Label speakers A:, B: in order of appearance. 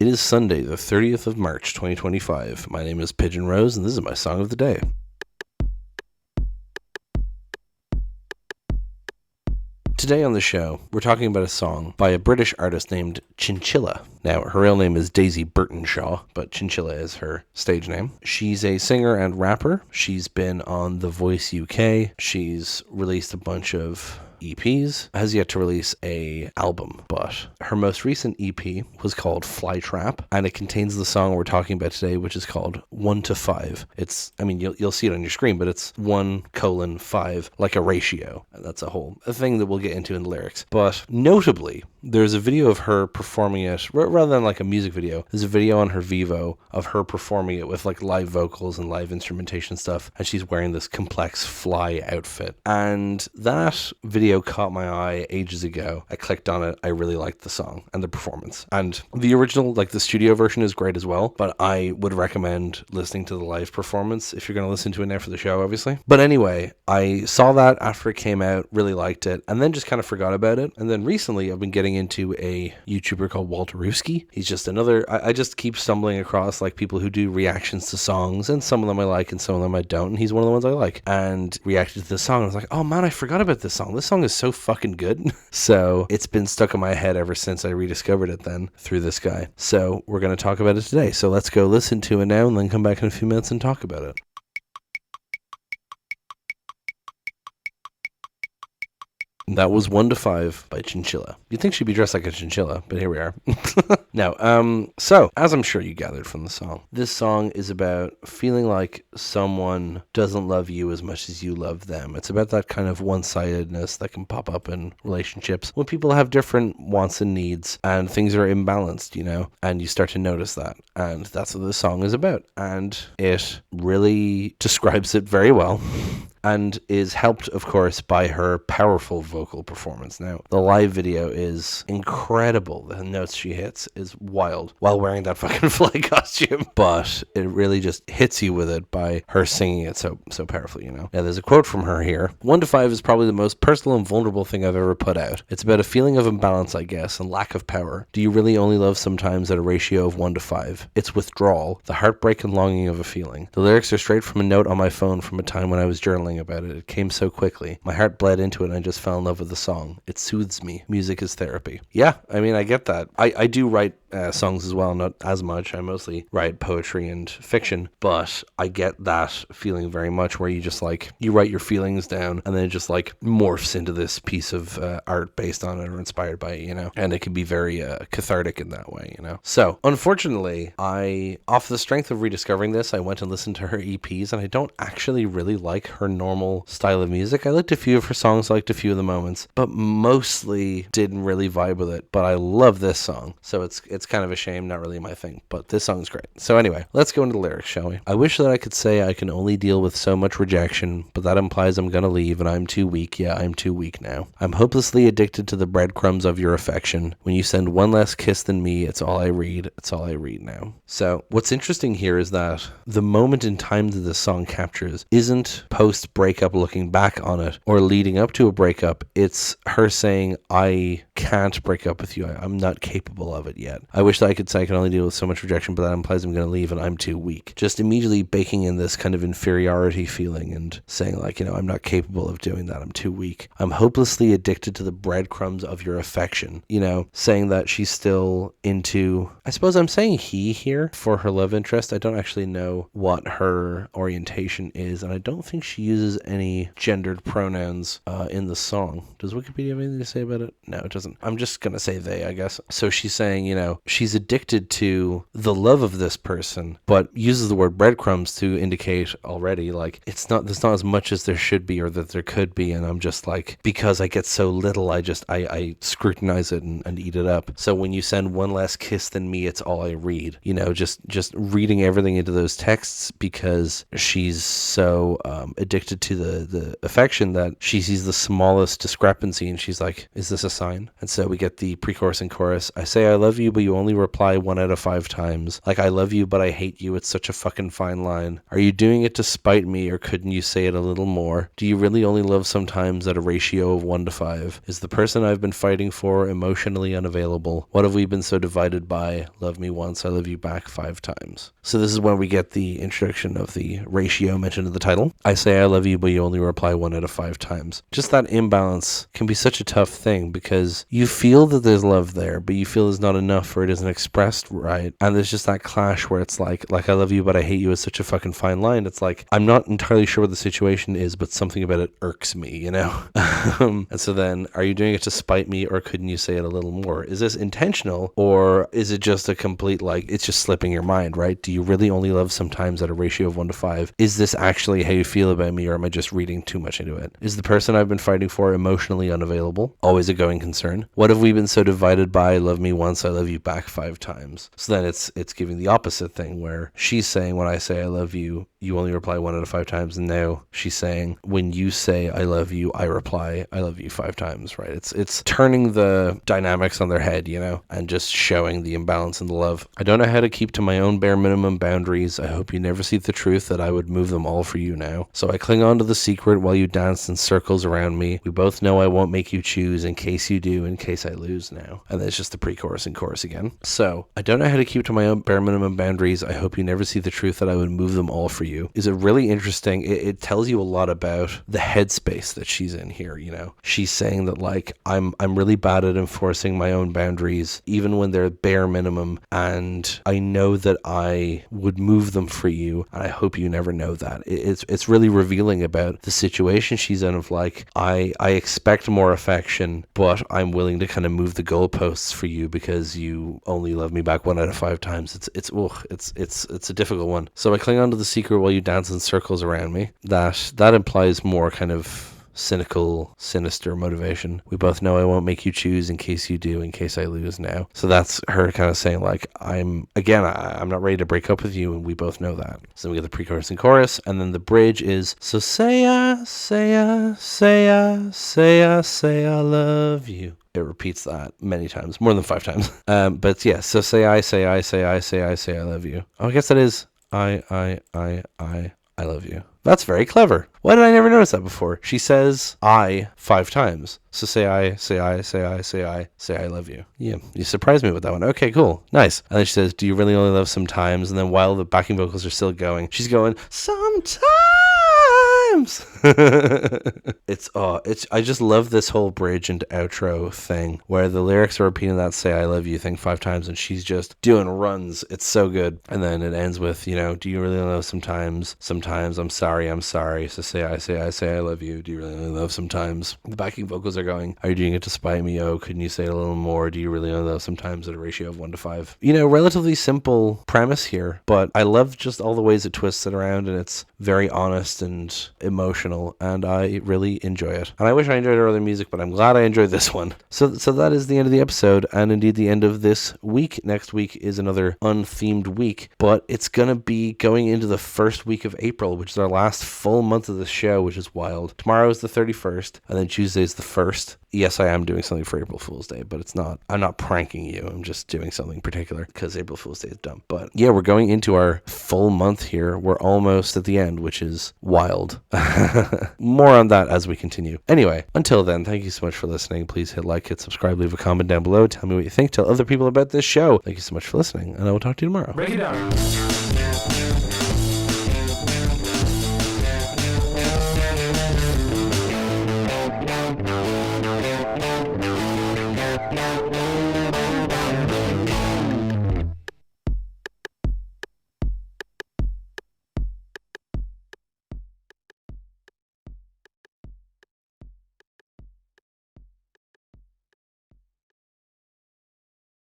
A: It is Sunday, the 30th of March, 2025. My name is Pigeon Rose, and this is my song of the day. Today on the show, we're talking about a song by a British artist named Chinchilla. Now, her real name is Daisy Burtonshaw, but Chinchilla is her stage name. She's a singer and rapper. She's been on The Voice UK. She's released a bunch of EPs, has yet to release a album, but her most recent EP was called Flytrap, and it contains the song we're talking about today, which is called 1 to 5. It's, you'll see it on your screen, but it's 1:5, like a ratio. And that's a thing that we'll get into in the lyrics. But notably, there's a video of her performing it, rather than like a music video, there's a video on her Vivo of her performing it with like live vocals and live instrumentation stuff, and she's wearing this complex fly outfit. And that video caught my eye ages ago. I clicked on it. I really liked the song and the performance. And the original, like the studio version, is great as well, but I would recommend listening to the live performance if you're going to listen to it now for the show, obviously. But anyway, I saw that after it came out, really liked it, and then just kind of forgot about it. And then recently I've been getting into a YouTuber called Walterowski. He's just another, I just keep stumbling across like people who do reactions to songs, and some of them I like and some of them I don't, and he's one of the ones I like. And reacted to the song, and I was like, oh man, I forgot about this song. This song is so fucking good. So it's been stuck in my head ever since I rediscovered it then through this guy. So we're going to talk about it today. So let's go listen to it now and then come back in a few minutes and talk about it. That was 1 to 5 by Chinchilla. You'd think she'd be dressed like a chinchilla, but here we are. Now, so, as I'm sure you gathered from the song, this song is about feeling like someone doesn't love you as much as you love them. It's about that kind of one-sidedness that can pop up in relationships when people have different wants and needs and things are imbalanced, and you start to notice that. And that's what this song is about. And it really describes it very well. And is helped, of course, by her powerful vocal performance. Now, the live video is incredible. The notes she hits is wild while wearing that fucking fly costume. But it really just hits you with it by her singing it so powerfully, Now, there's a quote from her here. 1 to 5 is probably the most personal and vulnerable thing I've ever put out. It's about a feeling of imbalance, I guess, and lack of power. Do you really only love sometimes at a ratio of 1 to 5? It's withdrawal, the heartbreak and longing of a feeling. The lyrics are straight from a note on my phone from a time when I was journaling about it. It came so quickly. My heart bled into it and I just fell in love with the song. It soothes me. Music is therapy. Yeah, I get that. I do write songs as well, not as much. I mostly write poetry and fiction, but I get that feeling very much where you just you write your feelings down and then it just morphs into this piece of art based on it or inspired by it, and it can be very cathartic in that way, So, unfortunately, off the strength of rediscovering this, I went and listened to her EPs, and I don't actually really like her normal style of music. I liked a few of her songs, liked a few of the moments, but mostly didn't really vibe with it. But I love this song, so it's kind of a shame, not really my thing, but this song's great. So anyway, let's go into the lyrics, shall we? I wish that I could say I can only deal with so much rejection, but that implies I'm gonna leave and I'm too weak. Yeah, I'm too weak now. I'm hopelessly addicted to the breadcrumbs of your affection. When you send one less kiss than me, it's all I read. It's all I read now. So what's interesting here is that the moment in time that this song captures isn't post-breakup looking back on it or leading up to a breakup. It's her saying, I can't break up with you. I'm not capable of it yet. I wish that I could say I can only deal with so much rejection, but that implies I'm going to leave and I'm too weak. Just immediately baking in this kind of inferiority feeling and saying I'm not capable of doing that. I'm too weak. I'm hopelessly addicted to the breadcrumbs of your affection. Saying that she's still into, I suppose I'm saying he here for her love interest. I don't actually know what her orientation is, and I don't think she uses any gendered pronouns in the song. Does Wikipedia have anything to say about it? No, it doesn't. I'm just going to say they, I guess. So she's saying, she's addicted to the love of this person, but uses the word breadcrumbs to indicate already, there's not as much as there should be or that there could be, and I'm just because I get so little, I scrutinize it and eat it up. So when you send one less kiss than me, it's all I read. Just reading everything into those texts because she's so addicted to the affection that she sees the smallest discrepancy and she's like, is this a sign? And so we get the pre-chorus and chorus. I say I love you, but you only reply 1 out of 5 times. Like, I love you, but I hate you. It's such a fucking fine line. Are you doing it to spite me, or couldn't you say it a little more? Do you really only love sometimes at a ratio of 1 to 5? Is the person I've been fighting for emotionally unavailable? What have we been so divided by? Love me once, I love you back 5 times. So this is when we get the introduction of the ratio mentioned in the title. I say I love you, but you only reply 1 out of 5 times. Just that imbalance can be such a tough thing, because you feel that there's love there, but you feel there's not enough, or it isn't expressed right. And there's just that clash where it's like I love you, but I hate you is such a fucking fine line. It's like, I'm not entirely sure what the situation is, but something about it irks me, you know? And so then, are you doing it to spite me, or couldn't you say it a little more? Is this intentional, or is it just a complete, like, it's just slipping your mind, right? Do you really only love sometimes at a ratio of 1 to 5? Is this actually how you feel about me, or am I just reading too much into it? Is the person I've been fighting for emotionally unavailable? Always a going concern. What have we been so divided by? Love me once, I love you back 5 times. So then it's giving the opposite thing, where she's saying, when I say I love you, you only reply 1 out of 5 times. And now she's saying, when you say I love you, I reply I love you 5 times, right? It's turning the dynamics on their head, you know, and just showing the imbalance in the love. I don't know how to keep to my own bare minimum boundaries. I hope you never see the truth that I would move them all for you now. So I cling on to the secret while you dance in circles around me. We both know I won't make you choose, in case you do, in case I lose now. And then it's just the pre-chorus and chorus again. So I don't know how to keep to my own bare minimum boundaries. I hope you never see the truth that I would move them all for you. Is it really interesting? It tells you a lot about the headspace that she's in here, you know. She's saying that, like, I'm really bad at enforcing my own boundaries, even when they're bare minimum, and I know that I would move them for you, and I hope you never know that. It's really revealing about the situation she's in, of like, I expect more affection, but I'm willing to kind of move the goalposts for you because you only love me back 1 out of 5 times. It's a difficult one. So I cling on to the secret while you dance in circles around me. That implies more kind of cynical, sinister motivation. We both know I won't make you choose, in case you do, in case I lose now. So that's her kind of saying, like, I'm not ready to break up with you, and we both know that. So then we get the pre-chorus and chorus, and then the bridge is, so say I love you. It repeats that many times, more than 5 times. But yeah, so say I love you. Oh, I guess that is I love you. That's very clever. Why did I never notice that before? She says I 5 times. So say I love you. Yeah, you surprised me with that one. Okay, cool. Nice. And then she says, do you really only love sometimes? And then while the backing vocals are still going, she's going, sometimes. I just love this whole bridge and outro thing where the lyrics are repeating that say I love you thing 5 times, and she's just doing runs. It's so good. And then it ends with, you know, do you really love sometimes? Sometimes I'm sorry. So say I love you. Do you really only love sometimes? The backing vocals are going, are you doing it to spite me? Oh, couldn't you say it a little more? Do you really only love sometimes at a ratio of 1 to 5? You know, relatively simple premise here, but I love just all the ways it twists it around, and it's very honest and emotional, and I really enjoy it. And I wish I enjoyed her other music, but I'm glad I enjoyed this one. So that is the end of the episode, and indeed the end of this week. Next week is another unthemed week, but it's gonna be going into the first week of April, which is our last full month of the show, which is wild. Tomorrow is the 31st, and then Tuesday is the 1st. Yes, I am doing something for April Fool's Day, but I'm not pranking you. I'm just doing something particular because April Fool's Day is dumb. But yeah, we're going into our full month here. We're almost at the end, which is wild. More on that as we continue. Anyway, until then, thank you so much for listening. Please hit like, hit subscribe, leave a comment down below. Tell me what you think. Tell other people about this show. Thank you so much for listening, and I will talk to you tomorrow.
B: Break it down.